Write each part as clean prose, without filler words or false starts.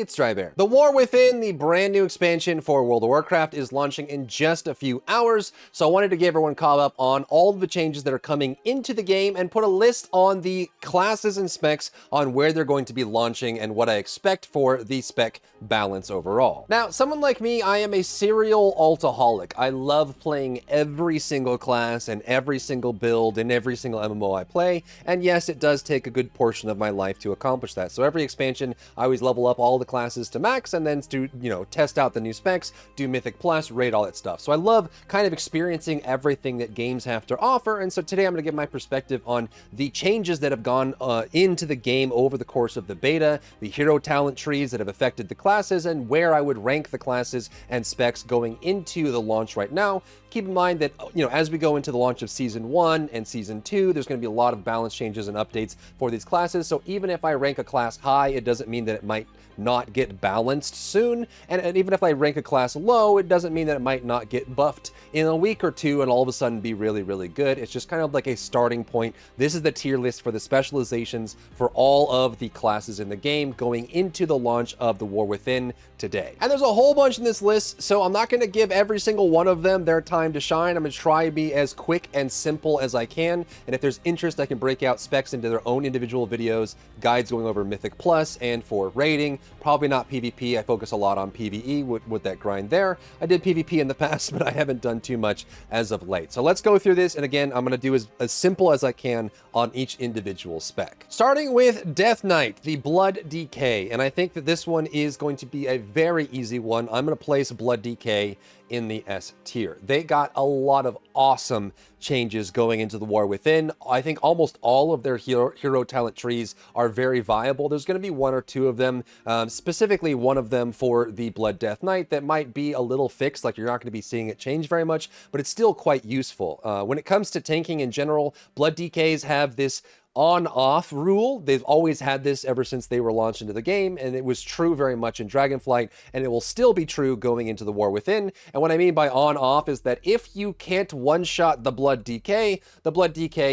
everybody, it's Drybear. The War Within, the brand new expansion for World of Warcraft, is launching in just a few hours, so I wanted to give everyone caught up on all of the changes that are coming into the game and put a list on the classes and specs on where they're going to be launching and what I expect for the spec balance overall. Now, someone like me, I am a serial altaholic. I love playing every single class and every single build in every single MMO I play, and yes, it does take a good portion of my life to accomplish that. So every expansion, I always level up all the classes to max and then do, test out the new specs, do Mythic Plus, raid, all that stuff. So I love kind of experiencing everything that games have to offer, and so today I'm going to give my perspective on the changes that have gone into the game over the course of the beta, the hero talent trees that have affected the classes, and where I would rank the classes and specs going into the launch right now. Keep in mind that, as we go into the launch of Season 1 and Season 2, there's going to be a lot of balance changes and updates for these classes, so even if I rank a class high, it doesn't mean that it might not get balanced soon, and even if I rank a class low, it doesn't mean that it might not get buffed in a week or two and all of a sudden be really, really good. It's just kind of like a starting point. This is the tier list for the specializations for all of the classes in the game going into the launch of the War Within today. And there's a whole bunch in this list, so I'm not going to give every single one of them their time to shine. I'm going to try to be as quick and simple as I can, and if there's interest, I can break out specs into their own individual videos, guides going over Mythic Plus and for raiding. Probably not PvP. I focus a lot on PvE with that grind there. I did PvP in the past, but I haven't done too much as of late. So let's go through this, and again, I'm going to do as simple as I can on each individual spec. Starting with Death Knight, the Blood DK, and I think that this one is going to be a very easy one. I'm going to place Blood DK in the S tier. They got a lot of awesome changes going into the War Within. I think almost all of their hero talent trees are very viable. There's going to be one or two of them, specifically one of them for the Blood Death Knight that might be a little fixed, like you're not going to be seeing it change very much, but it's still quite useful. When it comes to tanking in general, Blood DKs have this on-off rule. They've always had this ever since they were launched into the game, and it was true very much in Dragonflight, and it will still be true going into the War Within. And what I mean by on-off is that if you can't one-shot the Blood DK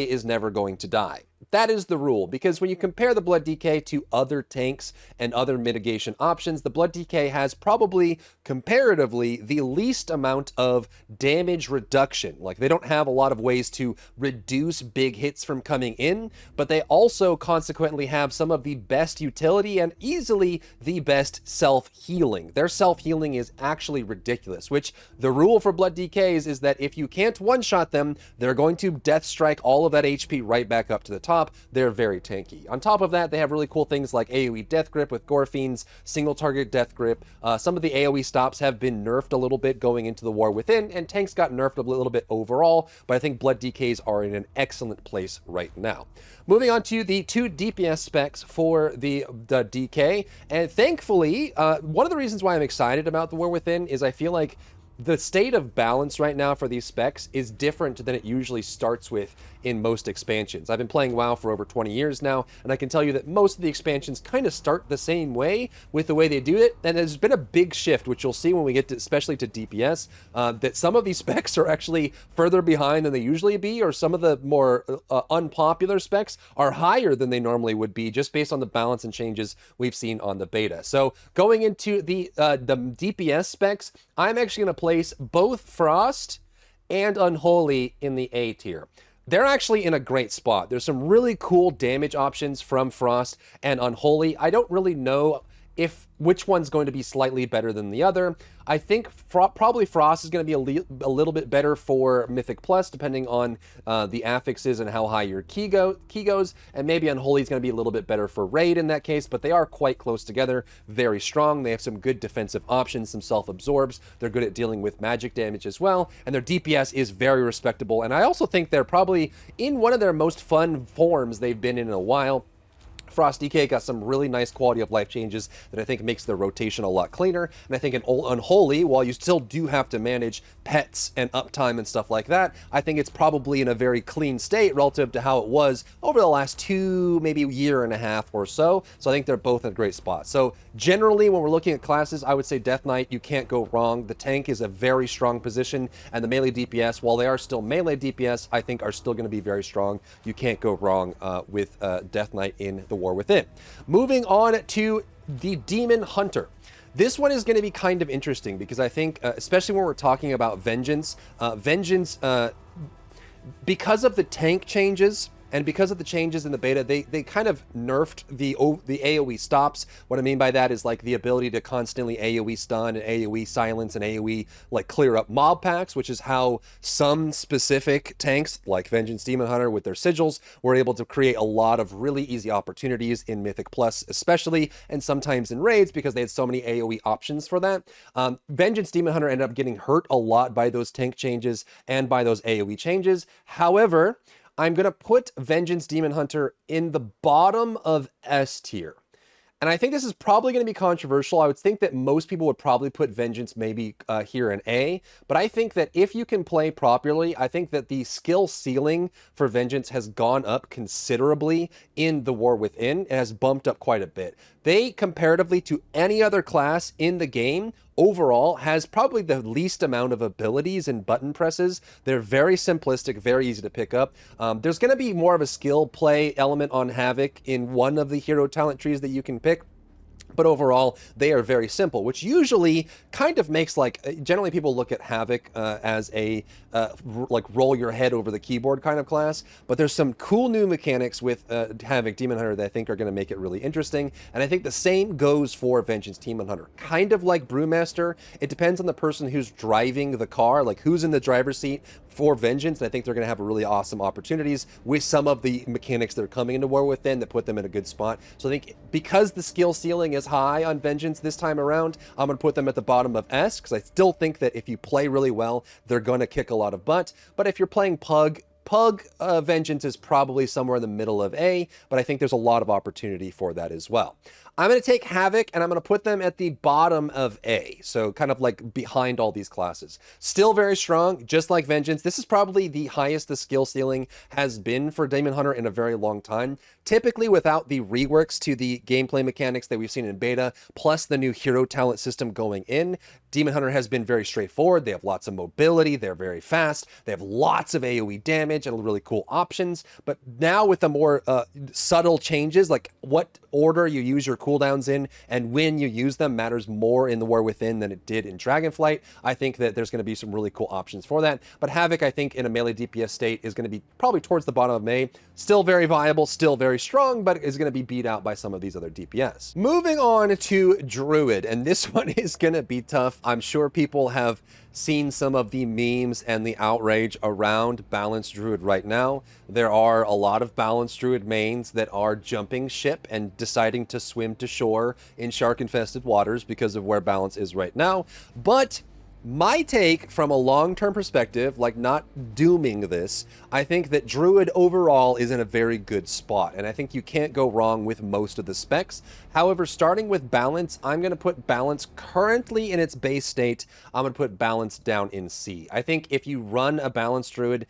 is never going to die. That is the rule, because when you compare the Blood DK to other tanks and other mitigation options, the Blood DK has probably, comparatively, the least amount of damage reduction. Like, they don't have a lot of ways to reduce big hits from coming in, but they also consequently have some of the best utility and easily the best self-healing. Their self-healing is actually ridiculous, which the rule for Blood DKs is that if you can't one-shot them, they're going to death strike all of that HP right back up to the top. They're very tanky. On top of that, they have really cool things like AoE Death Grip with Gore Fiends, single target Death Grip. Some of the AoE stops have been nerfed a little bit going into the War Within, and tanks got nerfed a little bit overall, but I think Blood DKs are in an excellent place right now. Moving on to the 2 DPS specs for the DK, and thankfully, one of the reasons why I'm excited about the War Within is I feel like the state of balance right now for these specs is different than it usually starts with in most expansions. I've been playing WoW for over 20 years now, and I can tell you that most of the expansions kind of start the same way with the way they do it, and there's been a big shift, which you'll see when we get to, especially to DPS, that some of these specs are actually further behind than they usually be, or some of the more unpopular specs are higher than they normally would be, just based on the balance and changes we've seen on the beta. So going into the DPS specs, I'm actually going to place both Frost and Unholy in the A tier. They're actually in a great spot. There's some really cool damage options from Frost and Unholy. I don't really know which one's going to be slightly better than the other. I think probably Frost is going to be a little bit better for Mythic Plus, depending on the affixes and how high your key goes, and maybe Unholy is going to be a little bit better for Raid in that case, but they are quite close together, very strong. They have some good defensive options, some self-absorbs. They're good at dealing with magic damage as well, and their DPS is very respectable, and I also think they're probably in one of their most fun forms they've been in a while. Frost DK got some really nice quality of life changes that I think makes their rotation a lot cleaner. And I think in Unholy, while you still do have to manage pets and uptime and stuff like that, I think it's probably in a very clean state relative to how it was over the last maybe year and a half or so. So I think they're both in a great spot. So generally, when we're looking at classes, I would say Death Knight, you can't go wrong. The tank is a very strong position, and the melee DPS, while they are still melee DPS, I think are still going to be very strong. You can't go wrong with Death Knight in the War Within. Moving on to the Demon Hunter. This one is going to be kind of interesting because I think, especially when we're talking about Vengeance, because of the tank changes and because of the changes in the beta, they kind of nerfed the AoE stops. What I mean by that is like the ability to constantly AoE stun and AoE silence and AoE like clear up mob packs, which is how some specific tanks like Vengeance Demon Hunter with their sigils were able to create a lot of really easy opportunities in Mythic Plus especially, and sometimes in raids because they had so many AoE options for that. Vengeance Demon Hunter ended up getting hurt a lot by those tank changes and by those AoE changes. However, I'm going to put Vengeance Demon Hunter in the bottom of S tier. And I think this is probably going to be controversial. I would think that most people would probably put Vengeance maybe here in A. But I think that if you can play properly, I think that the skill ceiling for Vengeance has gone up considerably in the War Within. It has bumped up quite a bit. They, comparatively to any other class in the game, overall has probably the least amount of abilities and button presses. They're very simplistic, very easy to pick up. There's going to be more of a skill play element on Havoc in one of the hero talent trees that you can pick. But overall, they are very simple, which usually kind of makes like, generally people look at Havoc as a like roll your head over the keyboard kind of class. But there's some cool new mechanics with Havoc Demon Hunter that I think are going to make it really interesting. And I think the same goes for Vengeance Demon Hunter. Kind of like Brewmaster, it depends on the person who's driving the car, like who's in the driver's seat for Vengeance. And I think they're going to have really awesome opportunities with some of the mechanics that are coming into War Within that put them in a good spot. So I think because the skill ceiling is high on Vengeance this time around, I'm going to put them at the bottom of S, because I still think that if you play really well, they're going to kick a lot of butt. But if you're playing Pug, Vengeance is probably somewhere in the middle of A, but I think there's a lot of opportunity for that as well. I'm going to take Havoc and I'm going to put them at the bottom of A, so kind of like behind all these classes. Still very strong, just like Vengeance. This is probably the highest the skill ceiling has been for Demon Hunter in a very long time. Typically without the reworks to the gameplay mechanics that we've seen in beta, plus the new hero talent system going in, Demon Hunter has been very straightforward. They have lots of mobility, they're very fast, they have lots of AoE damage and really cool options. But now with the more subtle changes, like what order you use your cooldowns in and when you use them matters more in the War Within than it did in Dragonflight. I think that there's going to be some really cool options for that. But Havoc, I think, in a melee DPS state is going to be probably towards the bottom of May. Still very viable, still very strong, but is going to be beat out by some of these other DPS. Moving on to Druid, and this one is going to be tough. I'm sure people have seen some of the memes and the outrage around Balanced Druid right now. There are a lot of Balanced Druid mains that are jumping ship and deciding to swim to shore in shark-infested waters because of where balance is right now. But my take from a long-term perspective, like not dooming this, I think that Druid overall is in a very good spot, and I think you can't go wrong with most of the specs. However, starting with balance, I'm going to put balance currently in its base state. I'm going to put balance down in C. I think if you run a balanced Druid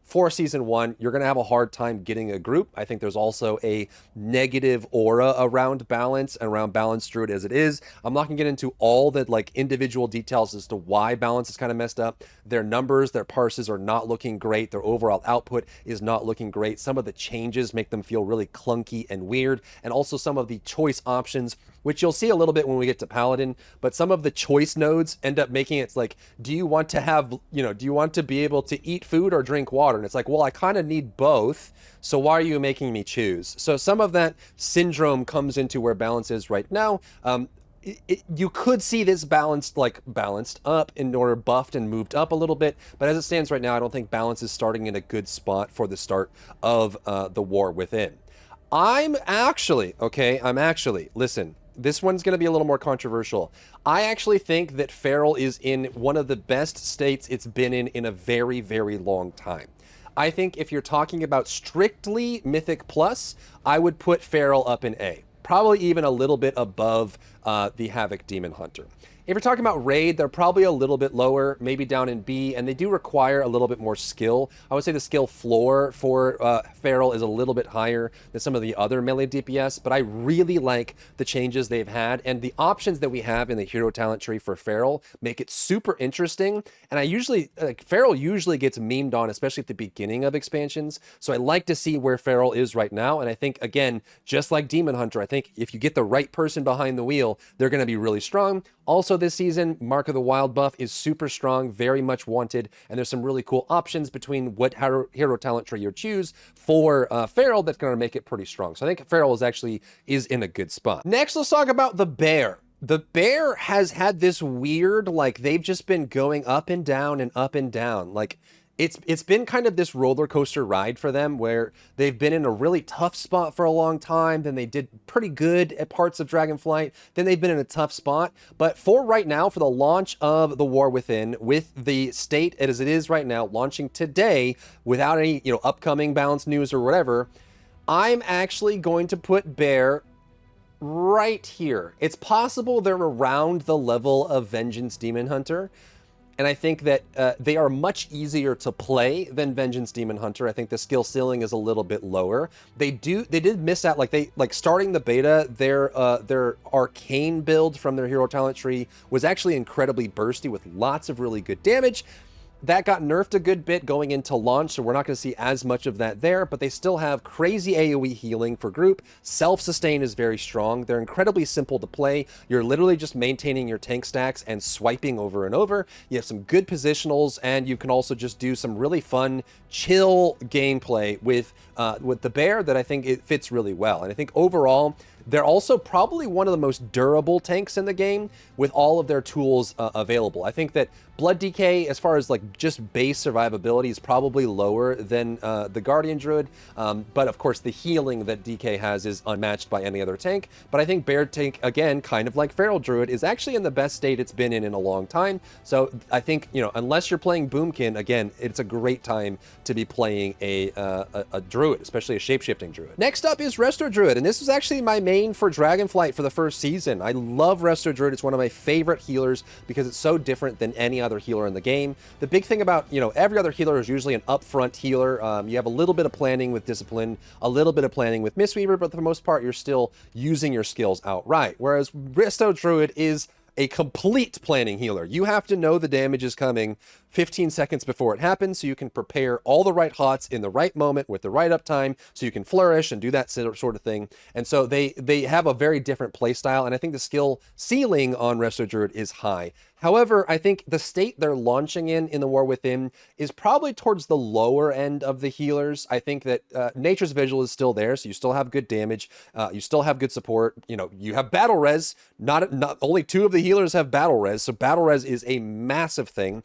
for Season 1, you're going to have a hard time getting a group. I think there's also a negative aura around balance and around Balanced Druid as it is. I'm not going to get into all the like individual details as to why balance is kind of messed up. Their numbers, their parses are not looking great. Their overall output is not looking great. Some of the changes make them feel really clunky and weird. And also some of the choice options, which you'll see a little bit when we get to Paladin, but some of the choice nodes end up making it like, do you want to have, do you want to be able to eat food or drink water? And it's like, well, I kind of need both, so why are you making me choose? So some of that syndrome comes into where balance is right now. You could see this balanced up in order buffed and moved up a little bit, but as it stands right now, I don't think balance is starting in a good spot for the start of the War Within. Listen, this one's going to be a little more controversial. I actually think that Feral is in one of the best states it's been in a very, very long time. I think if you're talking about strictly Mythic Plus, I would put Feral up in A. Probably even a little bit above the Havoc Demon Hunter. If you're talking about raid, they're probably a little bit lower, maybe down in B, and they do require a little bit more skill. I would say the skill floor for Feral is a little bit higher than some of the other melee DPS, but I really like the changes they've had, and the options that we have in the hero talent tree for Feral make it super interesting. And I usually, Feral usually gets memed on, especially at the beginning of expansions, so I like to see where Feral is right now, and I think, again, just like Demon Hunter, I think if you get the right person behind the wheel, they're going to be really strong. Also this season, Mark of the Wild buff is super strong, very much wanted, and there's some really cool options between what hero talent tree you choose for Feral that's going to make it pretty strong. So I think Feral is in a good spot. Next, let's talk about the Bear. The Bear has had this weird, like, they've just been going up and down and up and down. Like, it's been kind of this roller coaster ride for them where they've been in a really tough spot for a long time, then they did pretty good at parts of Dragonflight, then they've been in a tough spot. But for right now, for the launch of the War Within, with the state as it is right now, launching today without any, upcoming balance news or whatever, I'm actually going to put Bear right here. It's possible they're around the level of Vengeance Demon Hunter, and I think that they are much easier to play than Vengeance Demon Hunter. I think the skill ceiling is a little bit lower. They did miss out, like starting the beta, their arcane build from their hero talent tree was actually incredibly bursty with lots of really good damage. That got nerfed a good bit going into launch, so we're not going to see as much of that there, but they still have crazy AoE healing for group. Self-sustain is very strong. They're incredibly simple to play. You're literally just maintaining your tank stacks and swiping over and over. You have some good positionals, and you can also just do some really fun, chill gameplay with the Bear that I think it fits really well. And I think overall, they're also probably one of the most durable tanks in the game with all of their tools available. I think that Blood DK, as far as like just base survivability, is probably lower than the Guardian Druid, but of course the healing that DK has is unmatched by any other tank. But I think Bear tank, again, kind of like Feral Druid, is actually in the best state it's been in a long time. So I think, unless you're playing Boomkin, again, it's a great time to be playing a Druid, especially a shapeshifting Druid. Next up is Resto Druid, and this is actually my main for Dragonflight for the first season. I love Resto Druid. It's one of my favorite healers because it's so different than any other healer in the game. The big thing about, every other healer is usually an upfront healer. You have a little bit of planning with Discipline, a little bit of planning with Mistweaver, but for the most part, you're still using your skills outright. Whereas Resto Druid is a complete planning healer. You have to know the damage is coming 15 seconds before it happens, so you can prepare all the right hots in the right moment with the right uptime, so you can flourish and do that sort of thing. And so they have a very different play style, and I think the skill ceiling on Resto Druid is high. However, I think the state they're launching in the War Within is probably towards the lower end of the healers. I think that Nature's Vigil is still there, so you still have good damage, you still have good support. You have battle res. Not only 2 of the healers have battle res, so battle res is a massive thing.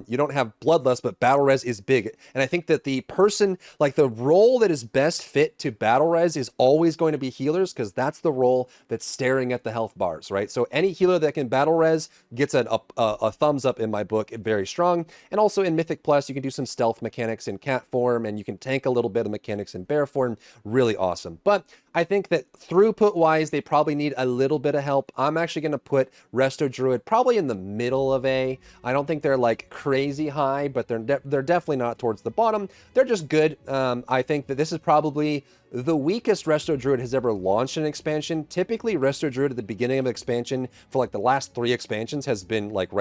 You don't have Bloodlust, but battle res is big. And I think that the role that is best fit to battle res is always going to be healers, because that's the role that's staring at the health bars, right? So any healer that can battle res gets a thumbs up in my book, very strong. And also in Mythic Plus, you can do some stealth mechanics in cat form, and you can tank a little bit of mechanics in bear form. Really awesome. But I think that throughput-wise, they probably need a little bit of help. I'm actually going to put Resto Druid probably in the middle of A. I don't think they're like crazy high, but they're definitely not towards the bottom. They're just good. I think that this is probably the weakest Resto Druid has ever launched an expansion. Typically, Resto Druid at the beginning of an expansion for like the last 3 expansions has been like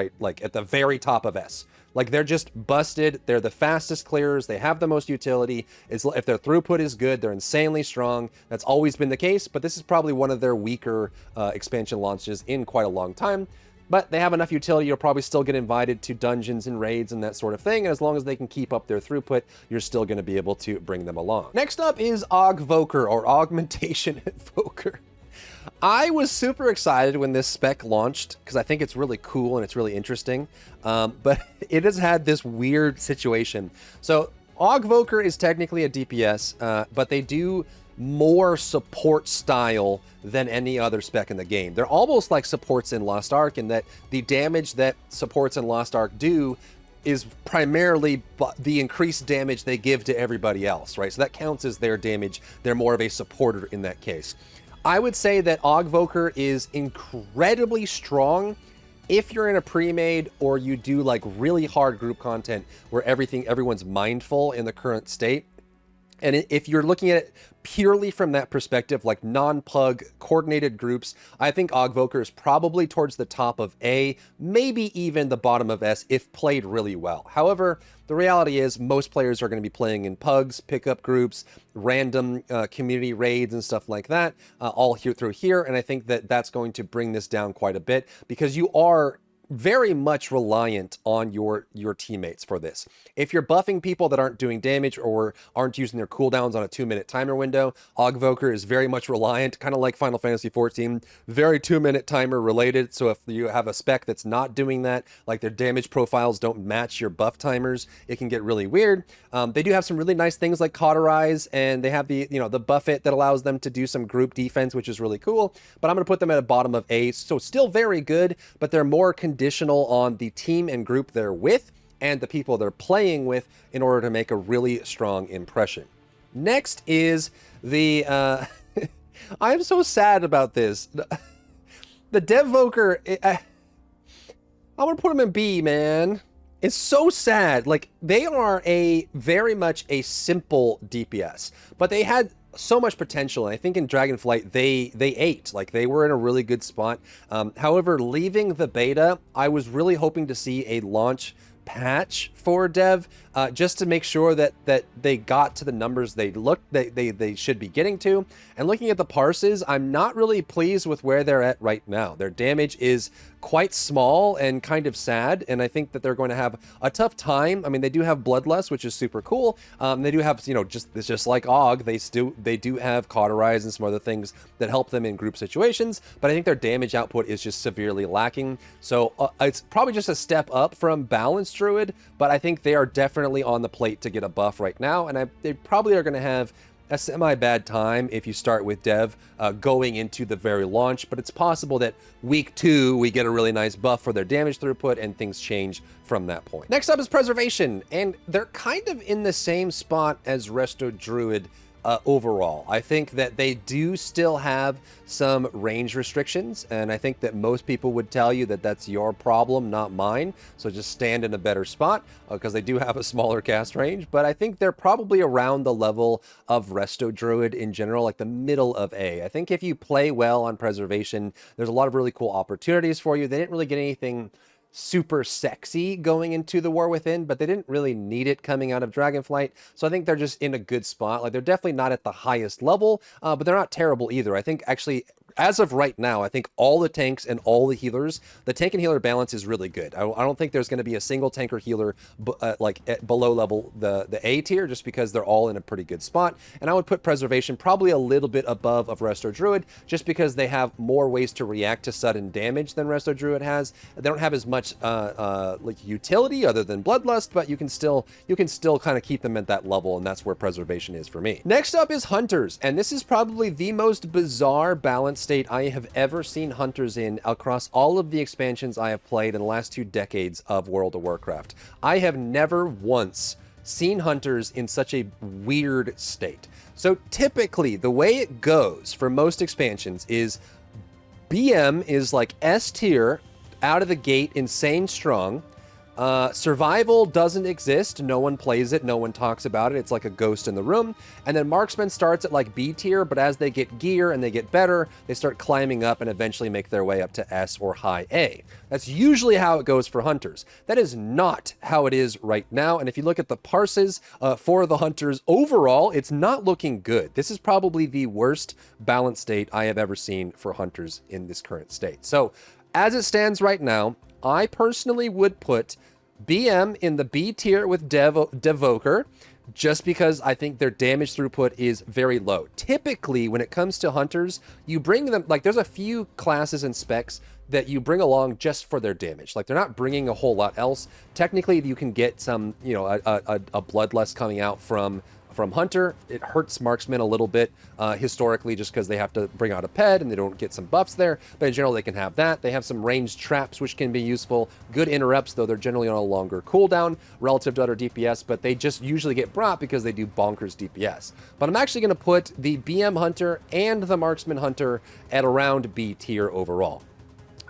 at the very top of S. Like, they're just busted. They're the fastest clearers. They have the most utility. If their throughput is good, they're insanely strong. That's always been the case, but this is probably one of their weaker expansion launches in quite a long time. But they have enough utility, you'll probably still get invited to dungeons and raids and that sort of thing, and as long as they can keep up their throughput, you're still going to be able to bring them along. Next up is Augvoker, or Augmentation Evoker. I was super excited when this spec launched, because I think it's really cool and it's really interesting, but it has had this weird situation. So Augvoker is technically a DPS, but they do more support style than any other spec in the game. They're almost like supports in Lost Ark, in that the damage that supports in Lost Ark do is primarily the increased damage they give to everybody else, right? So that counts as their damage. They're more of a supporter in that case. I would say that Augvoker is incredibly strong if you're in a pre-made or you do like really hard group content where everyone's mindful in the current state, and if you're looking at it purely from that perspective, like non-pug coordinated groups, I think Evoker is probably towards the top of A, maybe even the bottom of S if played really well. However, the reality is most players are going to be playing in pugs, pickup groups, random community raids and stuff like that, all through here. And I think that that's going to bring this down quite a bit because you are very much reliant on your teammates for this. If you're buffing people that aren't doing damage or aren't using their cooldowns on a 2-minute timer window, Evoker is very much reliant, kind of like Final Fantasy XIV, very 2-minute timer related. So if you have a spec that's not doing that, like their damage profiles don't match your buff timers, it can get really weird. They do have some really nice things like Cauterize, and they have the the Buffet that allows them to do some group defense, which is really cool. But I'm going to put them at the bottom of A, so still very good, but they're more conditional on the team and group they're with and the people they're playing with in order to make a really strong impression. Next is the I'm so sad about this. The Devoker, I'm gonna put them in B, man. It's so sad. Like, they are very much a simple DPS, but they had so much potential, and I think in Dragonflight they ate. Like, they were in a really good spot. However, leaving the beta, I was really hoping to see a launch patch for Dev, just to make sure that they got to the numbers they should be getting to. And looking at the parses, I'm not really pleased with where they're at right now. Their damage is quite small and kind of sad, and I think that they're going to have a tough time. I mean, they do have Bloodlust, which is super cool. They do have, just like Og, they do have Cauterize and some other things that help them in group situations, but I think their damage output is just severely lacking. So it's probably just a step up from Balanced Druid, but I think they are definitely on the plate to get a buff right now, and they probably are going to have a semi-bad time if you start with Dev going into the very launch, but it's possible that week 2 we get a really nice buff for their damage throughput and things change from that point. Next up is Preservation, and they're kind of in the same spot as Resto Druid overall. I think that they do still have some range restrictions, and I think that most people would tell you that that's your problem, not mine. So just stand in a better spot, because they do have a smaller cast range, but I think they're probably around the level of Resto Druid in general, like the middle of A. I think if you play well on Preservation, there's a lot of really cool opportunities for you. They didn't really get anything super sexy going into the War Within, but they didn't really need it coming out of Dragonflight. So I think they're just in a good spot. Like, they're definitely not at the highest level, but they're not terrible either. I think actually, as of right now, I think all the tanks and all the healers, the tank and healer balance is really good. I don't think there's going to be a single tank or healer like at below level the A tier, just because they're all in a pretty good spot. And I would put Preservation probably a little bit above of Resto Druid, just because they have more ways to react to sudden damage than Resto Druid has. They don't have as much like utility other than Bloodlust, but you can still kind of keep them at that level, and that's where Preservation is for me. Next up is Hunters, and this is probably the most bizarre balance state I have ever seen Hunters in across all of the expansions I have played in the last 2 decades of World of Warcraft. I have never once seen Hunters in such a weird state. So typically, the way it goes for most expansions is BM is like S tier, out of the gate, insane strong. Survival doesn't exist. No one plays it. No one talks about it. It's like a ghost in the room. And then Marksman starts at like B tier, but as they get gear and they get better, they start climbing up and eventually make their way up to S or high A. That's usually how it goes for Hunters. That is not how it is right now. And if you look at the parses for the Hunters overall, it's not looking good. This is probably the worst balance state I have ever seen for Hunters in this current state. So as it stands right now, I personally would put BM in the B tier with Devoker, just because I think their damage throughput is very low. Typically, when it comes to Hunters, you bring them, like, there's a few classes and specs that you bring along just for their damage. Like, they're not bringing a whole lot else. Technically, you can get some, a Bloodlust coming out from Hunter. It hurts Marksman a little bit historically, just because they have to bring out a ped and they don't get some buffs there, but in general they can have that. They have some ranged traps which can be useful, good interrupts, though they're generally on a longer cooldown relative to other DPS, but they just usually get brought because they do bonkers DPS. But I'm actually going to put the BM Hunter and the Marksman Hunter at around B tier overall.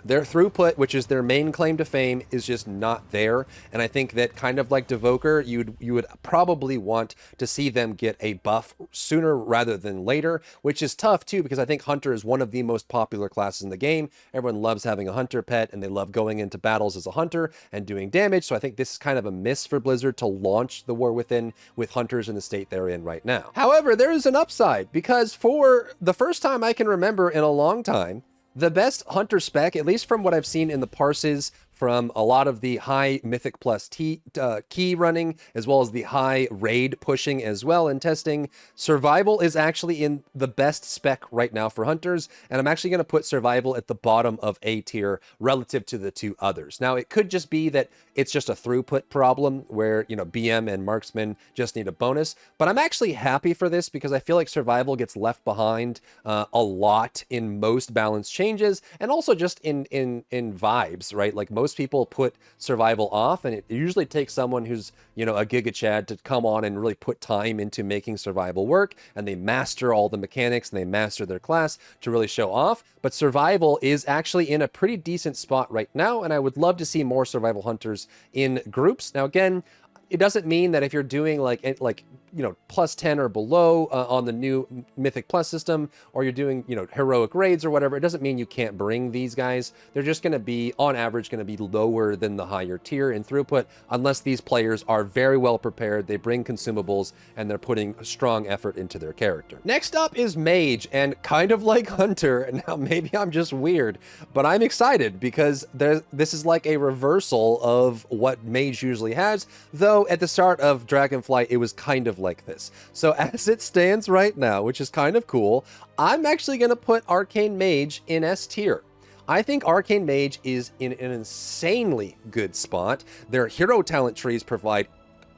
Their throughput, which is their main claim to fame, is just not there. And I think that kind of like Evoker, you would probably want to see them get a buff sooner rather than later, which is tough too, because I think Hunter is one of the most popular classes in the game. Everyone loves having a Hunter pet, and they love going into battles as a Hunter and doing damage. So I think this is kind of a miss for Blizzard to launch the War Within with Hunters in the state they're in right now. However, there is an upside, because for the first time I can remember in a long time, the best Hunter spec, at least from what I've seen in the parses from a lot of the high Mythic Plus key running, as well as the high raid pushing as well and testing, Survival is actually in the best spec right now for Hunters, and I'm actually going to put Survival at the bottom of A tier relative to the two others. Now, it could just be that it's just a throughput problem where, you know, BM and Marksman just need a bonus, but I'm actually happy for this because I feel like Survival gets left behind a lot in most balance changes, and also just in vibes, right? Like, most people put Survival off, and it usually takes someone who's, you know, a Giga Chad to come on and really put time into making Survival work, and they master all the mechanics and they master their class to really show off. But Survival is actually in a pretty decent spot right now, and I would love to see more Survival Hunters in groups. Now, again, it doesn't mean that if you're doing like you know, plus 10 or below on the new Mythic Plus system, or you're doing, you know, heroic raids or whatever, it doesn't mean you can't bring these guys. They're just going to be, on average, going to be lower than the higher tier in throughput, unless these players are very well prepared, they bring consumables, and they're putting strong effort into their character. Next up is Mage, and kind of like Hunter, now maybe I'm just weird, but I'm excited because this is like a reversal of what Mage usually has, though at the start of Dragonflight, it was kind of like this. So as it stands right now, which is kind of cool, I'm actually going to put Arcane Mage in S tier. I think Arcane Mage is in an insanely good spot. Their hero talent trees provide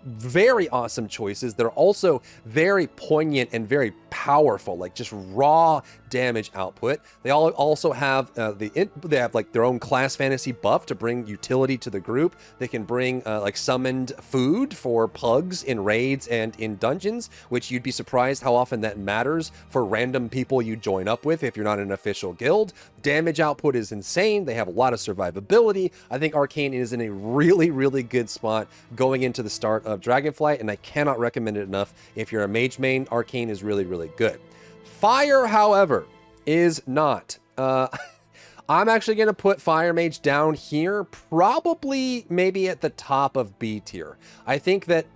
very awesome choices. They're also very poignant and very powerful, like just raw damage output. They also have they have like their own class fantasy buff to bring utility to the group. They can bring like summoned food for pugs in raids and in dungeons, which you'd be surprised how often that matters for random people you join up with if you're not an official guild. Damage output is insane. They have a lot of survivability. I think Arcane is in a really, really good spot going into the start of Dragonflight, and I cannot recommend it enough. If you're a Mage main, Arcane is really, really good. Fire, however, is not. I'm actually going to put Fire Mage down here, probably maybe at the top of B tier. I think that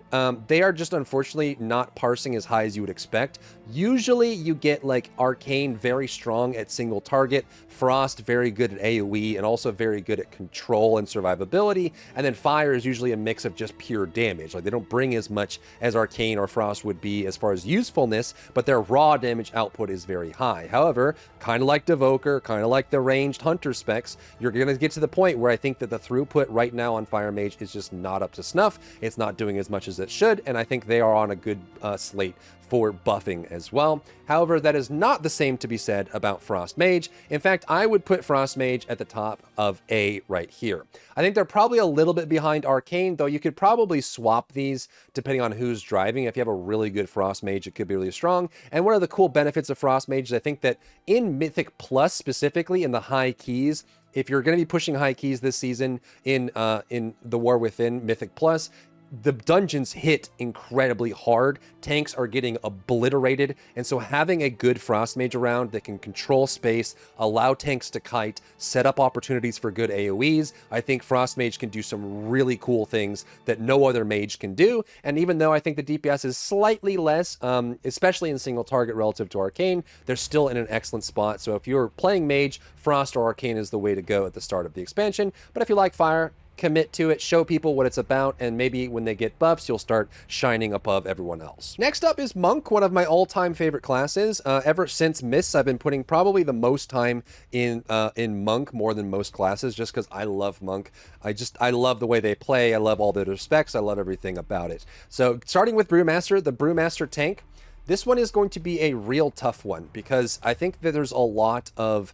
they are just unfortunately not parsing as high as you would expect. Usually you get like Arcane very strong at single target, Frost very good at AoE, and also very good at control and survivability, and then Fire is usually a mix of just pure damage. Like, they don't bring as much as Arcane or Frost would be as far as usefulness, but their raw damage output is very high. However, kind of like Evoker, kind of like the ranged Hunter specs, you're going to get to the point where I think that the throughput right now on Fire Mage is just not up to snuff. It's not doing as much as it should, and I think they are on a good slate for buffing as well. However, that is not the same to be said about Frost Mage. In fact, I would put Frost Mage at the top of A right here. I think they're probably a little bit behind Arcane, though you could probably swap these depending on who's driving. If you have a really good Frost Mage, it could be really strong. And one of the cool benefits of Frost Mage is I think that in Mythic Plus specifically, in the high keys, if you're going to be pushing high keys this season in the War Within Mythic Plus, the dungeons hit incredibly hard. Tanks are getting obliterated, and so having a good Frost Mage around that can control space, allow tanks to kite, set up opportunities for good AoEs, I think Frost Mage can do some really cool things that no other Mage can do. And even though I think the DPS is slightly less, especially in single target relative to Arcane, they're still in an excellent spot. So if you're playing Mage, Frost or Arcane is the way to go at the start of the expansion. But if you like Fire, commit to it, show people what it's about, and maybe when they get buffs, you'll start shining above everyone else. Next up is Monk, one of my all-time favorite classes. Ever since Mists, I've been putting probably the most time in Monk, more than most classes, just because I love Monk. I love the way they play. I love all their specs. I love everything about it. So starting with Brewmaster, the Brewmaster tank, this one is going to be a real tough one because I think that there's a lot of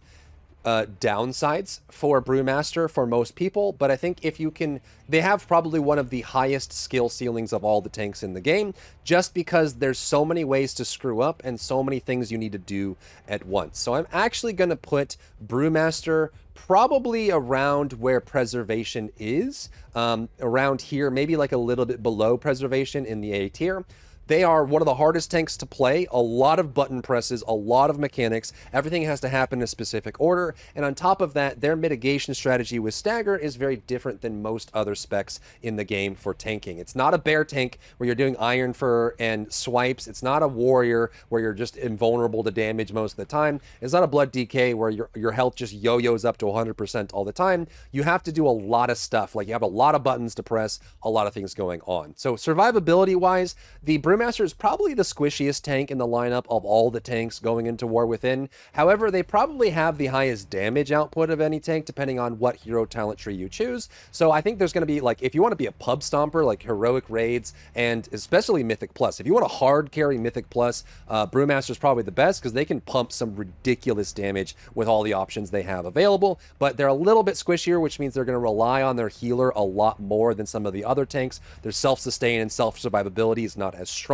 downsides for Brewmaster for most people, but I think if you can, they have probably one of the highest skill ceilings of all the tanks in the game, just because there's so many ways to screw up and so many things you need to do at once. So I'm actually going to put Brewmaster probably around where Preservation is, around here, maybe like a little bit below Preservation in the A tier. They are one of the hardest tanks to play, a lot of button presses, a lot of mechanics, everything has to happen in a specific order, and on top of that, their mitigation strategy with stagger is very different than most other specs in the game for tanking. It's not a bear tank where you're doing Iron Fur and swipes, it's not a warrior where you're just invulnerable to damage most of the time, it's not a Blood DK where your health just yo-yos up to 100% all the time. You have to do a lot of stuff, like you have a lot of buttons to press, a lot of things going on. So survivability-wise, the Brewmaster is probably the squishiest tank in the lineup of all the tanks going into War Within. However, they probably have the highest damage output of any tank, depending on what hero talent tree you choose. So I think there's going to be, like, if you want to be a pub stomper, like heroic raids, and especially Mythic Plus, if you want a hard carry Mythic Plus, Brewmaster is probably the best, because they can pump some ridiculous damage with all the options they have available, but they're a little bit squishier, which means they're going to rely on their healer a lot more than some of the other tanks. Their self-sustain and self-survivability is not as strong,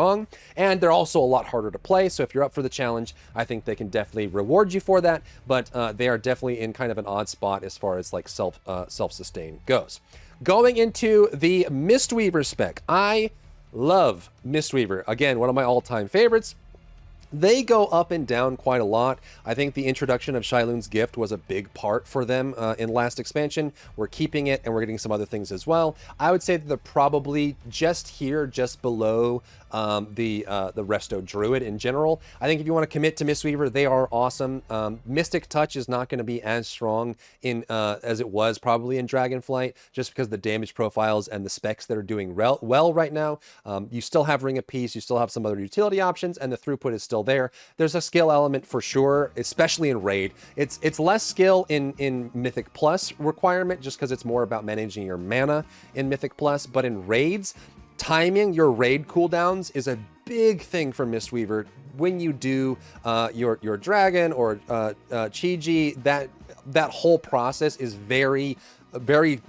and they're also a lot harder to play, so if you're up for the challenge, I think they can definitely reward you for that, but they are definitely in kind of an odd spot as far as like self-sustain goes. Going into the Mistweaver spec, I love Mistweaver. Again, one of my all-time favorites. They go up and down quite a lot. I think the introduction of Shailune's Gift was a big part for them in last expansion. We're keeping it, and we're getting some other things as well. I would say that they're probably just here, just below the Resto Druid in general. I think if you want to commit to Mistweaver, they are awesome. Mystic Touch is not going to be as strong in as it was probably in Dragonflight, just because the damage profiles and the specs that are doing well right now. You still have Ring of Peace, you still have some other utility options, and the throughput is still there. There's a skill element for sure, especially in Raid. It's less skill in Mythic Plus requirement, just because it's more about managing your mana in Mythic Plus, but in Raids, timing your raid cooldowns is a big thing for Mistweaver. When you do your dragon or Chi-Ji, that whole process is very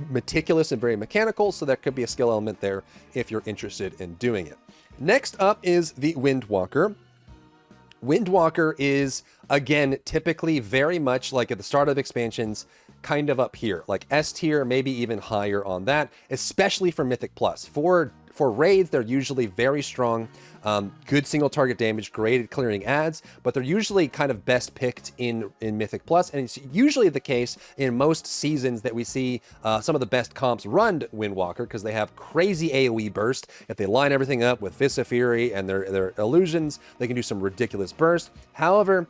meticulous and very mechanical, so there could be a skill element there if you're interested in doing it. Next up is the Windwalker. Windwalker is, again, typically very much like at the start of expansions, kind of up here, like S tier, maybe even higher on that, especially for Mythic Plus. For raids, they're usually very strong, good single target damage, great at clearing ads, but they're usually kind of best picked in Mythic Plus, and it's usually the case in most seasons that we see some of the best comps run Windwalker, because they have crazy AoE burst. If they line everything up with Fist of Fury and their illusions, they can do some ridiculous burst. However,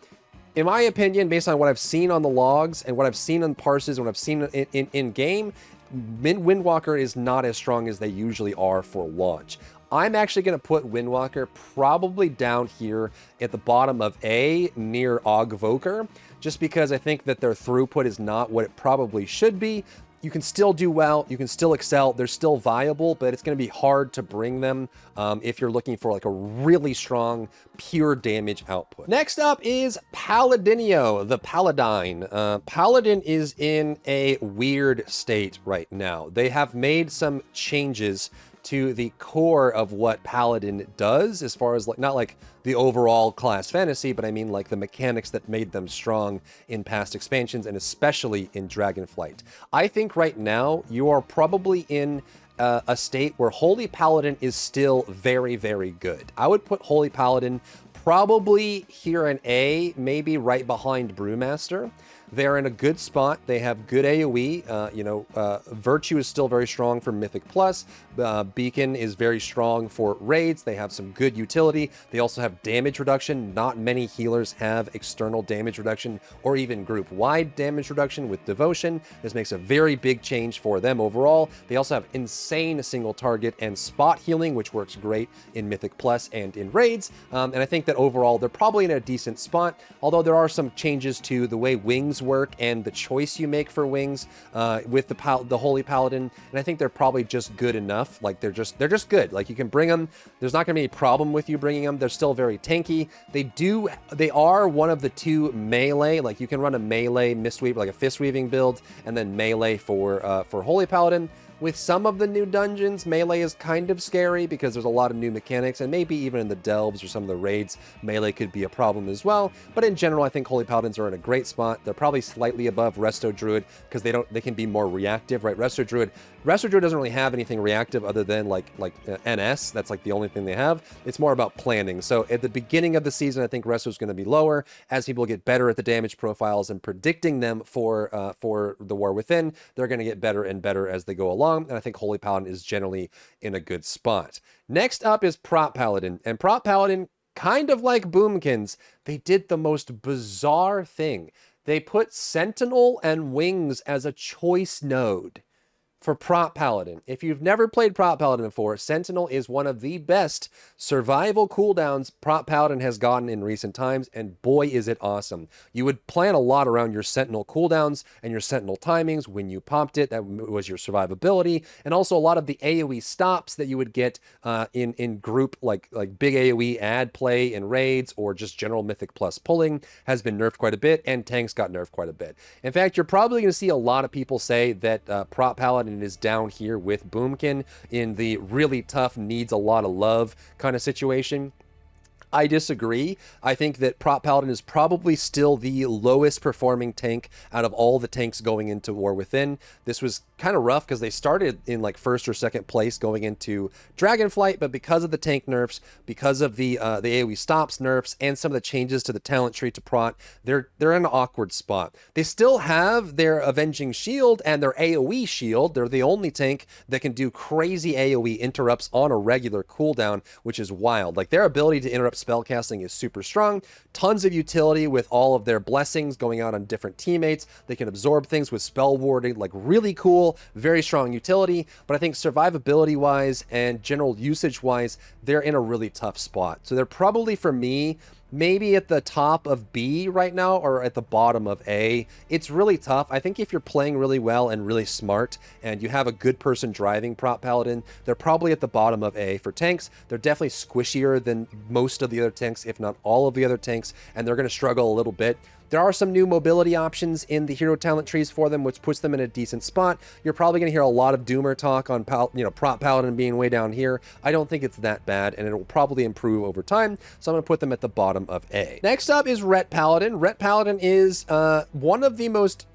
in my opinion, based on what I've seen on the logs and what I've seen on parses and what I've seen in game, Windwalker is not as strong as they usually are for launch. I'm actually going to put Windwalker probably down here at the bottom of A, near Evoker, just because I think that their throughput is not what it probably should be. You can still do well, you can still excel, they're still viable, but it's going to be hard to bring them if you're looking for like a really strong, pure damage output. Next up is Paladinio, the Paladin. Paladin is in a weird state right now. They have made some changes to the core of what Paladin does, as far as like, not like the overall class fantasy, but I mean like the mechanics that made them strong in past expansions and especially in Dragonflight. I think right now you are probably in a state where Holy Paladin is still very, very good. I would put Holy Paladin probably here in A, maybe right behind Brewmaster. They're in a good spot. They have good AoE. Virtue is still very strong for Mythic Plus. Beacon is very strong for raids. They have some good utility. They also have damage reduction. Not many healers have external damage reduction or even group-wide damage reduction with Devotion. This makes a very big change for them overall. They also have insane single target and spot healing, which works great in Mythic Plus and in raids. And I think that overall they're probably in a decent spot, although there are some changes to the way wings wings work and the choice you make for wings with the Holy Paladin, and I think they're probably just good enough. Like they're just good. Like you can bring them. There's not going to be any problem with you bringing them. They're still very tanky. They are one of the 2 melee. Like you can run a melee Mistweaver, like a Fistweaving build, and then melee for Holy Paladin. With some of the new dungeons, melee is kind of scary because there's a lot of new mechanics, and maybe even in the delves or some of the raids, melee could be a problem as well. But in general, I think Holy Paladins are in a great spot. They're probably slightly above Resto Druid because they can be more reactive, right? Resto Druid doesn't really have anything reactive other than like NS. That's like the only thing they have. It's more about planning. So at the beginning of the season, I think Resto is going to be lower as people get better at the damage profiles and predicting them for the War Within. They're going to get better and better as they go along. And I think Holy Paladin is generally in a good spot. Next up is Prot Paladin. And Prot Paladin, kind of like Boomkins, they did the most bizarre thing. They put Sentinel and Wings as a choice node for Prot Paladin. If you've never played Prot Paladin before, Sentinel is one of the best survival cooldowns Prot Paladin has gotten in recent times, and boy is it awesome. You would plan a lot around your Sentinel cooldowns and your Sentinel timings when you popped it. That was your survivability, and also a lot of the AoE stops that you would get in group, like big AoE ad play in raids or just general Mythic Plus pulling has been nerfed quite a bit, and tanks got nerfed quite a bit. In fact, you're probably going to see a lot of people say that Prot Paladin is down here with Boomkin in the really tough, needs a lot of love kind of situation. I disagree. I think that Prot Paladin is probably still the lowest performing tank out of all the tanks going into War Within. This was kind of rough because they started in like 1st or 2nd place going into Dragonflight, but because of the tank nerfs, because of the AoE stops nerfs, and some of the changes to the talent tree to Prot, they're in an awkward spot. They still have their Avenging Shield and their AoE Shield. They're the only tank that can do crazy AoE interrupts on a regular cooldown, which is wild. Like their ability to interrupt spellcasting is super strong. Tons of utility with all of their blessings going out on different teammates. They can absorb things with spell warding, like really cool, very strong utility. But I think survivability wise and general usage wise, they're in a really tough spot. So they're probably, for me, maybe at the top of B right now or at the bottom of A. It's really tough. I think if you're playing really well and really smart and you have a good person driving Prot Paladin, they're probably at the bottom of A. For tanks, they're definitely squishier than most of the other tanks, if not all of the other tanks, and they're going to struggle a little bit. There are some new mobility options in the hero talent trees for them, which puts them in a decent spot. You're probably going to hear a lot of doomer talk on Prot Paladin being way down here. I don't think it's that bad, and it will probably improve over time, so I'm going to put them at the bottom of A. Next up is Ret Paladin. Ret Paladin is one of the most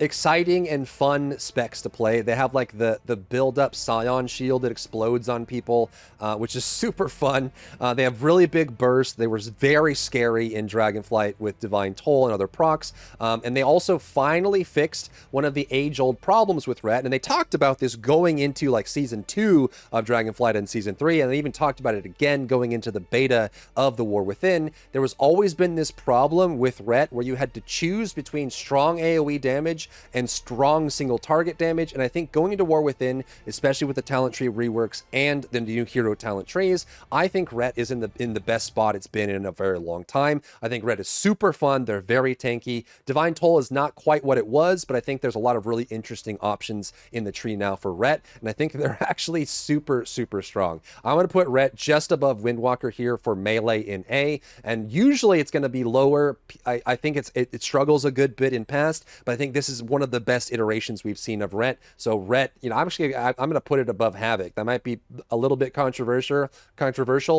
exciting and fun specs to play. They have like the build-up Scion shield that explodes on people, which is super fun. They have really big bursts. They were very scary in Dragonflight with Divine Toll and other procs. And they also finally fixed one of the age-old problems with Ret. And they talked about this going into like Season 2 of Dragonflight and Season 3. And they even talked about it again going into the beta of the War Within. There was always been this problem with Ret where you had to choose between strong AoE damage and strong single target damage, and I think going into War Within, especially with the talent tree reworks and the new hero talent trees, I think Ret is in the best spot it's been in a very long time. I think Ret is super fun. They're very tanky. Divine Toll is not quite what it was, but I think there's a lot of really interesting options in the tree now for Ret, and I think they're actually super, super strong. I'm going to put Ret just above Windwalker here for melee in A, and usually it's going to be lower. I think it struggles a good bit in past, but I think this is one of the best iterations we've seen of Ret. So Ret, I'm going to put it above Havoc. That might be a little bit controversial,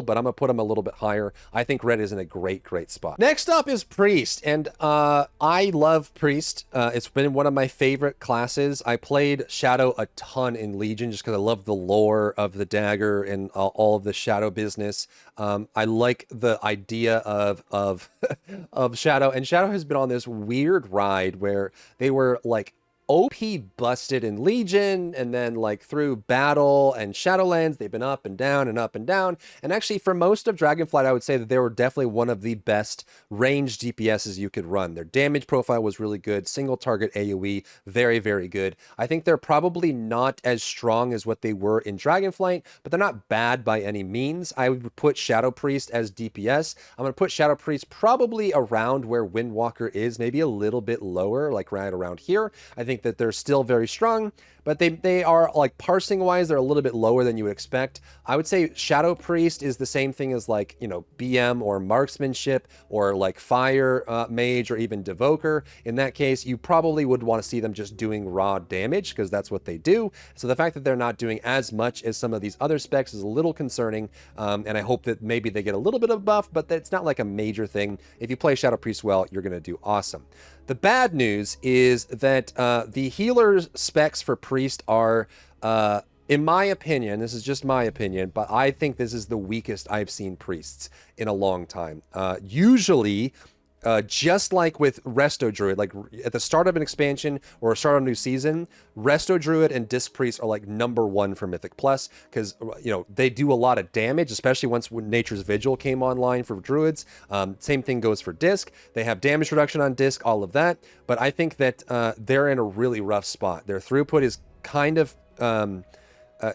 but I'm going to put him a little bit higher. I think Ret is in a great, great spot. Next up is Priest, and I love Priest. It's been one of my favorite classes. I played Shadow a ton in Legion just because I love the lore of the dagger and all of the Shadow business. I like the idea of of Shadow, and Shadow has been on this weird ride where they were like OP busted in Legion, and then like through Battle and Shadowlands, they've been up and down and up and down. And actually, for most of Dragonflight, I would say that they were definitely one of the best ranged DPSs you could run. Their damage profile was really good, single target AoE, very, very good. I think they're probably not as strong as what they were in Dragonflight, but they're not bad by any means. I would put Shadow Priest as DPS. I'm going to put Shadow Priest probably around where Windwalker is, maybe a little bit lower, like right around here. I think that they're still very strong, but they are, like, parsing wise, they're a little bit lower than you would expect. I would say Shadow Priest is the same thing as, like, you know, BM or marksmanship or like fire mage or even Evoker. In that case, you probably would want to see them just doing raw damage because that's what they do. So the fact that they're not doing as much as some of these other specs is a little concerning, and I hope that maybe they get a little bit of buff, but it's not like a major thing. If you play Shadow Priest well, you're going to do awesome. The bad news is that the healer's specs for Priest are, in my opinion, this is just my opinion, but I think this is the weakest I've seen Priests in a long time. Usually, just like with Resto Druid, like at the start of an expansion or start of a new season, Resto Druid and Disc Priest are like #1 for Mythic Plus because, you know, they do a lot of damage, especially when Nature's Vigil came online for Druids. Same thing goes for Disc. They have damage reduction on Disc, all of that. But I think that they're in a really rough spot. Their throughput is kind of...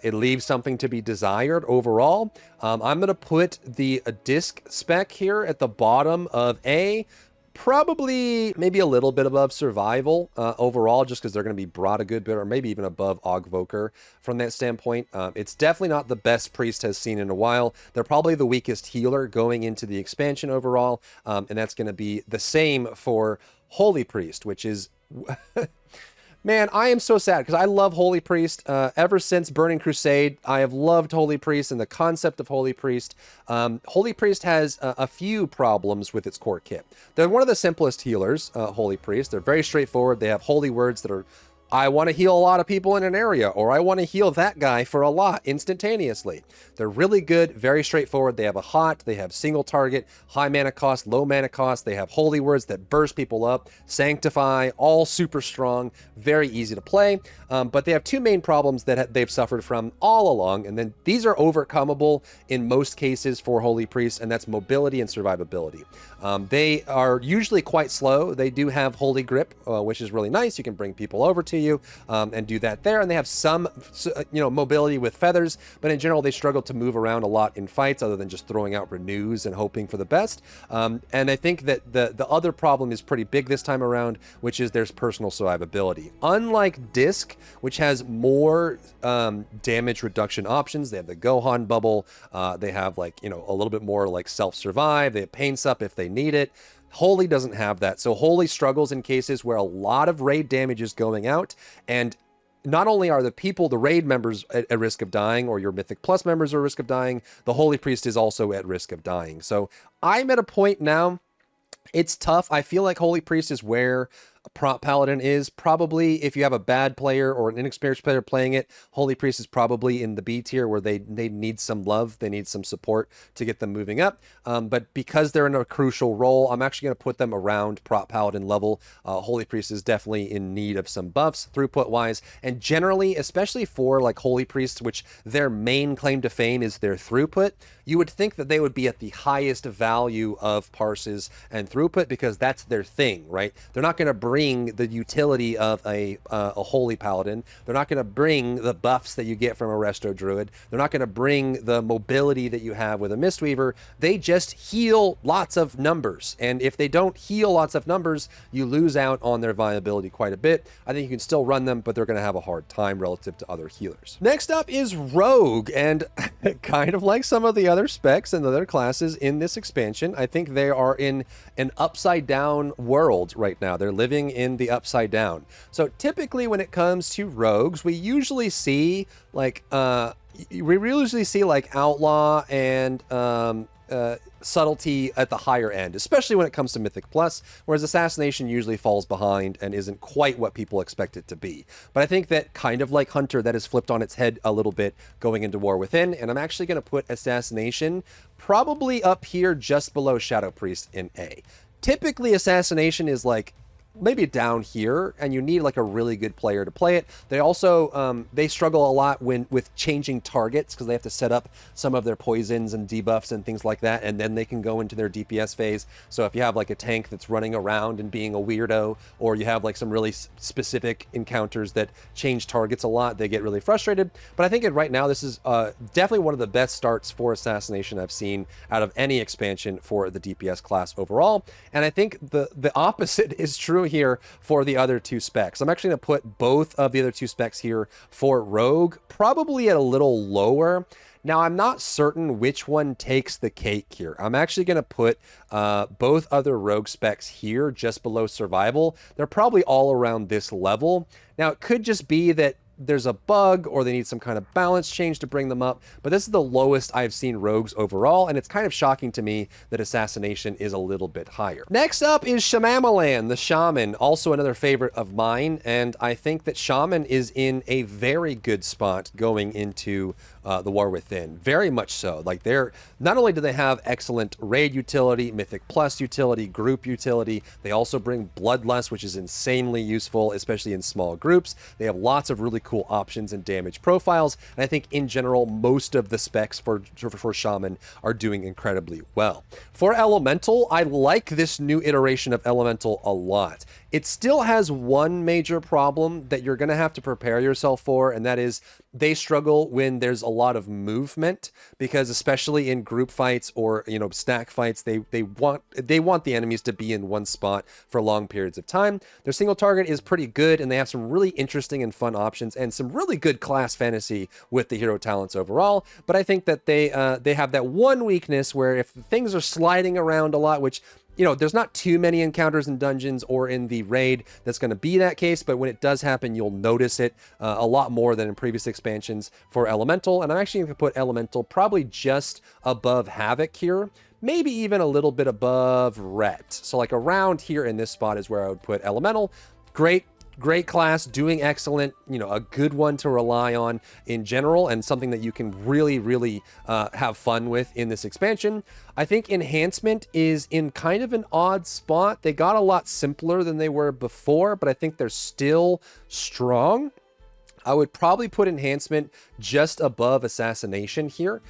it leaves something to be desired overall. I'm going to put the disc spec here at the bottom of A, probably maybe a little bit above survival overall, just because they're going to be brought a good bit, or maybe even above Evoker from that standpoint. It's definitely not the best Priest has seen in a while. They're probably the weakest healer going into the expansion overall, and that's going to be the same for Holy Priest, which is... Man, I am so sad because I love Holy Priest. Ever since Burning Crusade, I have loved Holy Priest and the concept of Holy Priest. Holy Priest has a few problems with its core kit. They're one of the simplest healers, Holy Priest. They're very straightforward. They have holy words that are, I want to heal a lot of people in an area, or I want to heal that guy for a lot instantaneously. They're really good, very straightforward. They have a hot, they have single target, high mana cost, low mana cost. They have holy words that burst people up, sanctify, all super strong, very easy to play. But they have two main problems that they've suffered from all along, and then these are overcomeable in most cases for Holy Priests, and that's mobility and survivability. They are usually quite slow. They do have Holy Grip, which is really nice. You can bring people over to you and do that there, and they have some mobility with feathers, but in general they struggle to move around a lot in fights other than just throwing out renews and hoping for the best. And I think that the other problem is pretty big this time around, which is there's personal survivability. Unlike Disc, which has more damage reduction options, they have the Gohan bubble, they have like, a little bit more like self-survive, they have Pain Sup if they need it. Holy doesn't have that. So Holy struggles in cases where a lot of raid damage is going out, and not only are the raid members at risk of dying, or your Mythic Plus members are at risk of dying, the Holy Priest is also at risk of dying. So I'm at a point now, it's tough. I feel like Holy Priest is where Prop Paladin is. Probably if you have a bad player or an inexperienced player playing it, Holy Priest is probably in the B tier where they need some love, they need some support to get them moving up. But because they're in a crucial role, I'm actually going to put them around Prop Paladin level. Holy Priest is definitely in need of some buffs throughput wise, and generally, especially for like Holy Priests, which their main claim to fame is their throughput, you would think that they would be at the highest value of parses and throughput because that's their thing, right? They're not going to bring the utility of a Holy Paladin. They're not going to bring the buffs that you get from a Resto Druid. They're not going to bring the mobility that you have with a Mistweaver. They just heal lots of numbers. And if they don't heal lots of numbers, you lose out on their viability quite a bit. I think you can still run them, but they're going to have a hard time relative to other healers. Next up is Rogue, and kind of like some of the other specs and the other classes in this expansion, I think they are in an upside down world right now. They're living in the upside down. So typically when it comes to rogues, we usually see like outlaw and subtlety at the higher end, especially when it comes to Mythic Plus, whereas assassination usually falls behind and isn't quite what people expect it to be. But I think that kind of like Hunter, that is flipped on its head a little bit going into War Within, and I'm actually going to put assassination probably up here just below Shadow Priest in A. Typically assassination is like maybe down here, and you need like a really good player to play it. They also they struggle a lot with changing targets because they have to set up some of their poisons and debuffs and things like that, and then they can go into their DPS phase. So if you have like a tank that's running around and being a weirdo, or you have like some really specific encounters that change targets a lot, they get really frustrated. But I think right now this is definitely one of the best starts for Assassination I've seen out of any expansion for the DPS class overall. And I think the opposite is true here for the other two specs. I'm actually going to put both of the other two specs here for Rogue, probably at a little lower. Now, I'm not certain which one takes the cake here. I'm actually going to put both other Rogue specs here just below Survival. They're probably all around this level. Now, it could just be that there's a bug or they need some kind of balance change to bring them up, but this is the lowest I've seen Rogues overall, and it's kind of shocking to me that Assassination is a little bit higher. Next up is Shamamalan, the Shaman, also another favorite of mine, and I think that Shaman is in a very good spot going into the War Within. Very much so. Like, they're not only do they have excellent raid utility, Mythic Plus utility, group utility, they also bring Bloodlust, which is insanely useful, especially in small groups. They have lots of really cool options and damage profiles, and I think in general most of the specs for Shaman are doing incredibly well. For Elemental, I like this new iteration of Elemental a lot. It still has one major problem that you're going to have to prepare yourself for, and that is they struggle when there's a lot of movement, because especially in group fights or, you know, stack fights, they want the enemies to be in one spot for long periods of time. Their single target is pretty good, and they have some really interesting and fun options and some really good class fantasy with the hero talents overall. But I think that they have that one weakness where if things are sliding around a lot, which, you know, there's not too many encounters in dungeons or in the raid that's going to be that case, but when it does happen, you'll notice it a lot more than in previous expansions for Elemental. And I'm actually going to put Elemental probably just above Havoc here, maybe even a little bit above Ret. So like around here in this spot is where I would put Elemental. Great class, doing excellent, you know, a good one to rely on in general, and something that you can really have fun with in this expansion. I think Enhancement is in kind of an odd spot. They got a lot simpler than they were before, but I think they're still strong. I would probably put Enhancement just above Assassination here.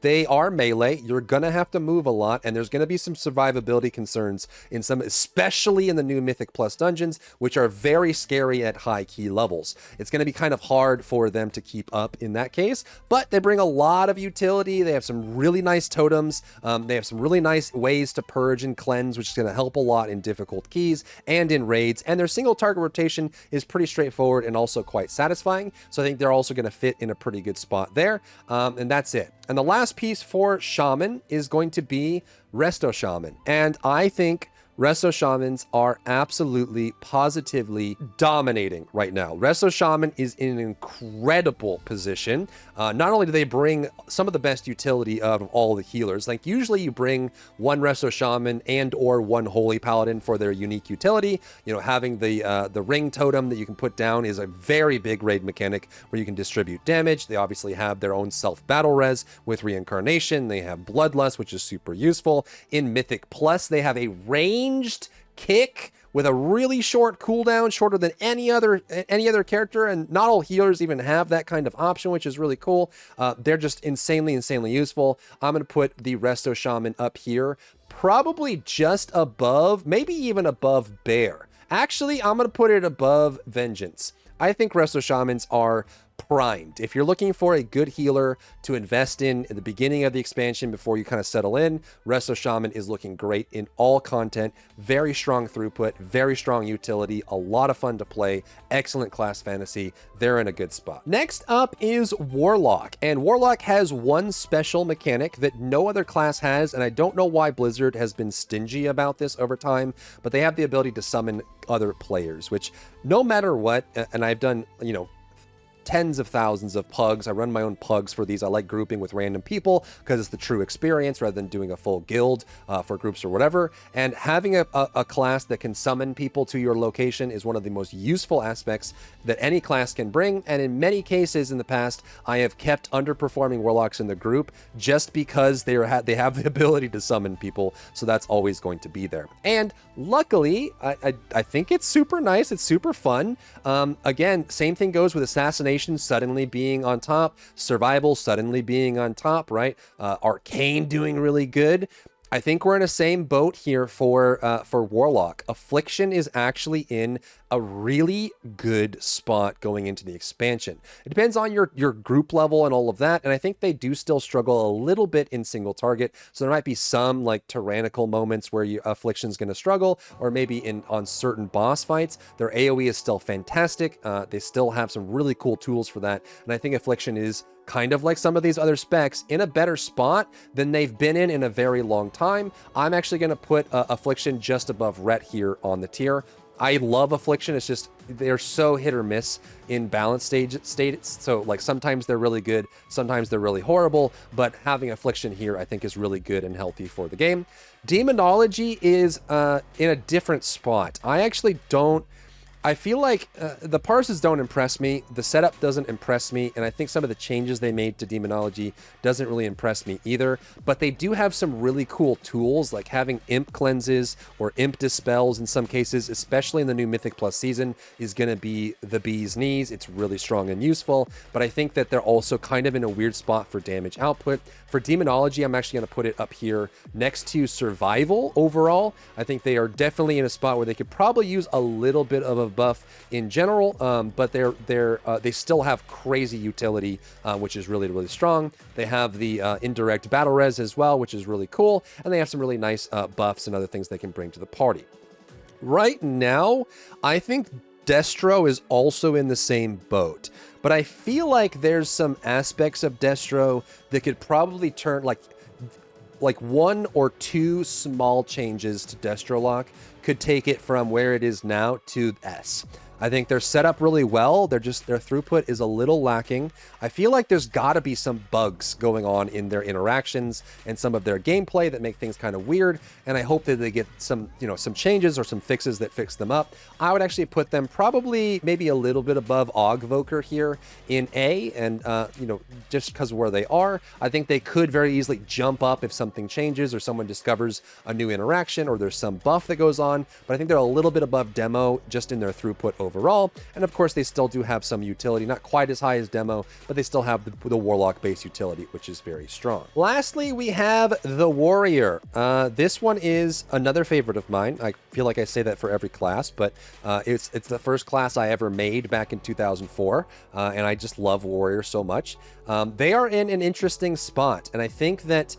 They are melee. You're going to have to move a lot, and there's going to be some survivability concerns in some, especially in the new Mythic Plus dungeons, which are very scary at high key levels. It's going to be kind of hard for them to keep up in that case, but they bring a lot of utility. They have some really nice totems. They have some really nice ways to purge and cleanse, which is going to help a lot in difficult keys and in raids, and their single target rotation is pretty straightforward and also quite satisfying. So I think they're also going to fit in a pretty good spot there. And that's it. And the last piece for Shaman is going to be Resto Shaman. And I think Resto Shamans are absolutely, positively dominating right now. Resto Shaman is in an incredible position. Not only do they bring some of the best utility out of all the healers, like usually you bring one Resto Shaman and or one Holy Paladin for their unique utility. You know, having the ring totem that you can put down is a very big raid mechanic where you can distribute damage. They obviously have their own self-battle res with Reincarnation. They have Bloodlust, which is super useful. In Mythic Plus, they have a ranged kick with a really short cooldown, shorter than any other character, and not all healers even have that kind of option, which is really cool. They're just insanely useful. I'm going to put the Resto Shaman up here, probably just above, maybe even above Bear. Actually, I'm going to put it above Vengeance. I think Resto Shamans are primed. If you're looking for a good healer to invest in at the beginning of the expansion before you kind of settle in, Resto Shaman is looking great in all content. Very strong throughput, very strong utility, a lot of fun to play, excellent class fantasy. They're in a good spot. Next up is Warlock, and Warlock has one special mechanic that no other class has, and I don't know why Blizzard has been stingy about this over time, but they have the ability to summon other players, which no matter what, and I've done, you know, tens of thousands of pugs. I run my own pugs for these. I like grouping with random people because it's the true experience rather than doing a full guild for groups or whatever. And having a class that can summon people to your location is one of the most useful aspects that any class can bring. And in many cases in the past, I have kept underperforming warlocks in the group just because they have the ability to summon people. So that's always going to be there. And luckily, I think it's super nice. It's super fun. Again, same thing goes with assassination suddenly being on top, survival suddenly being on top, right? Arcane doing really good. I think we're in the same boat here for Warlock. Affliction is actually in a really good spot going into the expansion. It depends on your group level and all of that, and I think they do still struggle a little bit in single target, so there might be some like tyrannical moments where Affliction's going to struggle, or maybe on certain boss fights. Their AoE is still fantastic. They still have some really cool tools for that, and I think Affliction is kind of like some of these other specs in a better spot than they've been in a very long time. I'm actually going to put Affliction just above Ret here on the tier. I love Affliction. It's just they're so hit or miss in balance states. So like sometimes they're really good, sometimes they're really horrible, but having Affliction here I think is really good and healthy for the game. Demonology is in a different spot. I feel like the parses don't impress me, the setup doesn't impress me, and I think some of the changes they made to Demonology doesn't really impress me either, but they do have some really cool tools, like having Imp Cleanses or Imp Dispels in some cases, especially in the new Mythic Plus season, is going to be the bee's knees. It's really strong and useful, but I think that they're also kind of in a weird spot for damage output. For Demonology, I'm actually going to put it up here next to Survival overall. I think they are definitely in a spot where they could probably use a little bit of a buff in general, but they still have crazy utility, which is really, really strong. They have the indirect battle res as well, which is really cool, and they have some really nice buffs and other things they can bring to the party. Right now, I think Destro is also in the same boat, but I feel like there's some aspects of Destro that could probably turn like one or two small changes to Destro Lock could take it from where it is now to S. I think they're set up really well. Their throughput is a little lacking. I feel like there's got to be some bugs going on in their interactions and some of their gameplay that make things kind of weird. And I hope that they get some changes or some fixes that fix them up. I would actually put them probably maybe a little bit above Evoker here in A, and just because of where they are, I think they could very easily jump up if something changes or someone discovers a new interaction or there's some buff that goes on. But I think they're a little bit above Demo just in their throughput overall, and of course they still do have some utility, not quite as high as Demo, but they still have the Warlock base utility, which is very strong. Lastly, we have the Warrior. This one is another favorite of mine. I feel like I say that for every class, but it's the first class I ever made back in 2004, and I just love Warrior so much. They are in an interesting spot, and I think that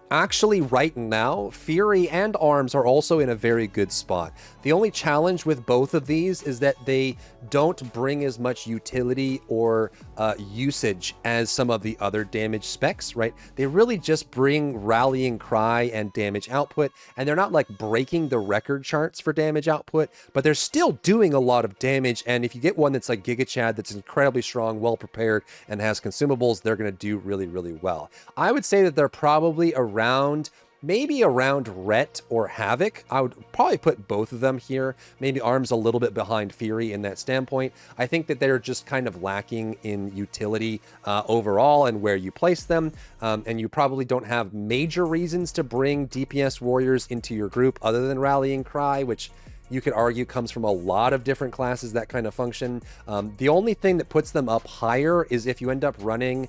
actually right now, Fury and Arms are also in a very good spot. The only challenge with both of these is that they don't bring as much utility or usage as some of the other damage specs, right? They really just bring Rallying Cry and damage output, and they're not like breaking the record charts for damage output, but they're still doing a lot of damage. And if you get one that's like Giga Chad, that's incredibly strong, well prepared, and has consumables, they're going to do really, really well. I would say that they're probably maybe around Ret or Havoc. I would probably put both of them here. Maybe Arms a little bit behind Fury in that standpoint. I think that they're just kind of lacking in utility overall and where you place them. And you probably don't have major reasons to bring DPS warriors into your group other than Rallying Cry, which you could argue comes from a lot of different classes that kind of function. The only thing that puts them up higher is if you end up running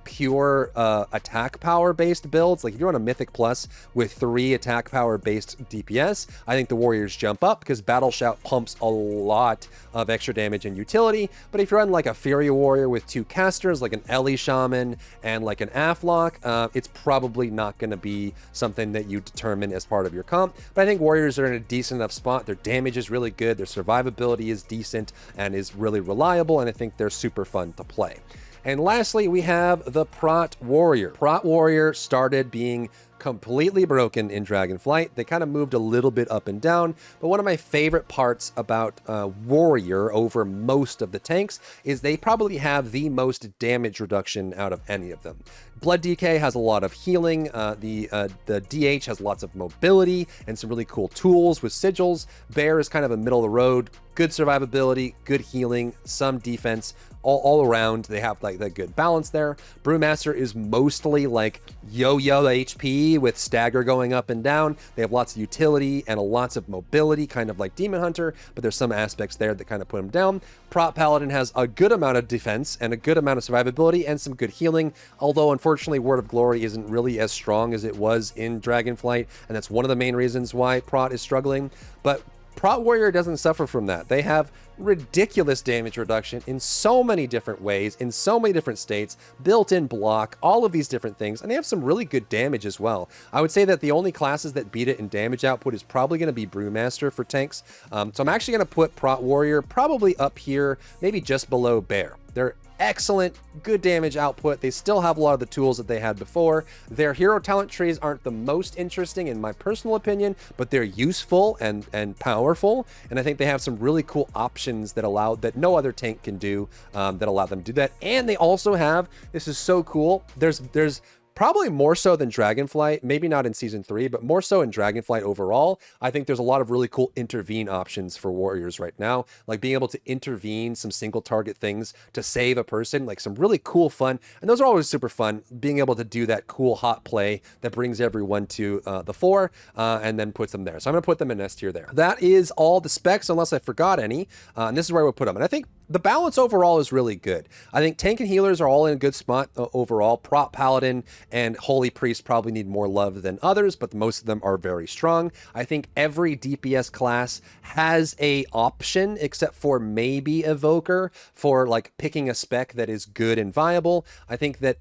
pure attack power based builds. Like if you're on a Mythic Plus with 3 attack power based DPS, I think the Warriors jump up because Battle Shout pumps a lot of extra damage and utility. But if you're on like a Fury Warrior with 2 casters, like an Ellie Shaman and like an Aflock, it's probably not going to be something that you determine as part of your comp. But I think Warriors are in a decent enough spot. Their damage is really good, their survivability is decent and is really reliable, and I think they're super fun to play. And lastly, we have the Prot Warrior. Prot Warrior started being completely broken in Dragonflight. They kind of moved a little bit up and down, but one of my favorite parts about Warrior over most of the tanks is they probably have the most damage reduction out of any of them. Blood DK has a lot of healing. The DH has lots of mobility and some really cool tools with sigils. Bear is kind of a middle of the road. Good survivability, good healing, some defense, all around. They have like that good balance there. Brewmaster is mostly like yo-yo HP with stagger going up and down. They have lots of utility and lots of mobility, kind of like Demon Hunter, but there's some aspects there that kind of put them down. Prot Paladin has a good amount of defense and a good amount of survivability and some good healing, although unfortunately Word of Glory isn't really as strong as it was in Dragonflight, and that's one of the main reasons why Prot is struggling. But Prot Warrior doesn't suffer from that. They have ridiculous damage reduction in so many different ways, in so many different states, built-in block, all of these different things, and they have some really good damage as well. I would say that the only classes that beat it in damage output is probably going to be Brewmaster for tanks. So I'm actually going to put Prot Warrior probably up here, maybe just below Bear. They're excellent, good damage output. They still have a lot of the tools that they had before. Their hero talent trees aren't the most interesting in my personal opinion, but they're useful and powerful. And I think they have some really cool options that no other tank can do, that allow them to do that. And they also have, this is so cool, there's probably more so than Dragonflight, maybe not in Season 3, but more so in Dragonflight overall. I think there's a lot of really cool intervene options for warriors right now, like being able to intervene some single target things to save a person, like some really cool fun. And those are always super fun, being able to do that cool hot play that brings everyone to the fore and then puts them there. So I'm going to put them in S tier there. That is all the specs, unless I forgot any. And this is where I would put them. And I think the balance overall is really good. I think tank and healers are all in a good spot overall. Prot Paladin and Holy Priest probably need more love than others, but most of them are very strong. I think every DPS class has a option, except for maybe Evoker, for like picking a spec that is good and viable. I think that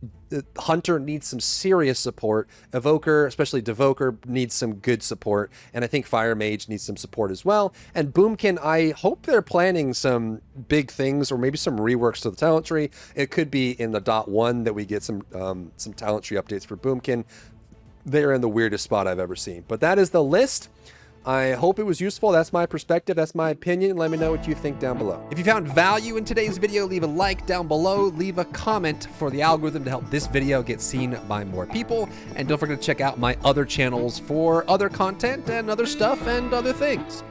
Hunter needs some serious support. Evoker, especially Devoker, needs some good support. And I think Fire Mage needs some support as well. And Boomkin, I hope they're planning some big things or maybe some reworks to the talent tree. It could be in the .1 that we get some talent tree updates for Boomkin. They're in the weirdest spot I've ever seen. But that is the list. I hope it was useful. That's my perspective. That's my opinion. Let me know what you think down below. If you found value in today's video, leave a like down below. Leave a comment for the algorithm to help this video get seen by more people. And don't forget to check out my other channels for other content and other stuff and other things.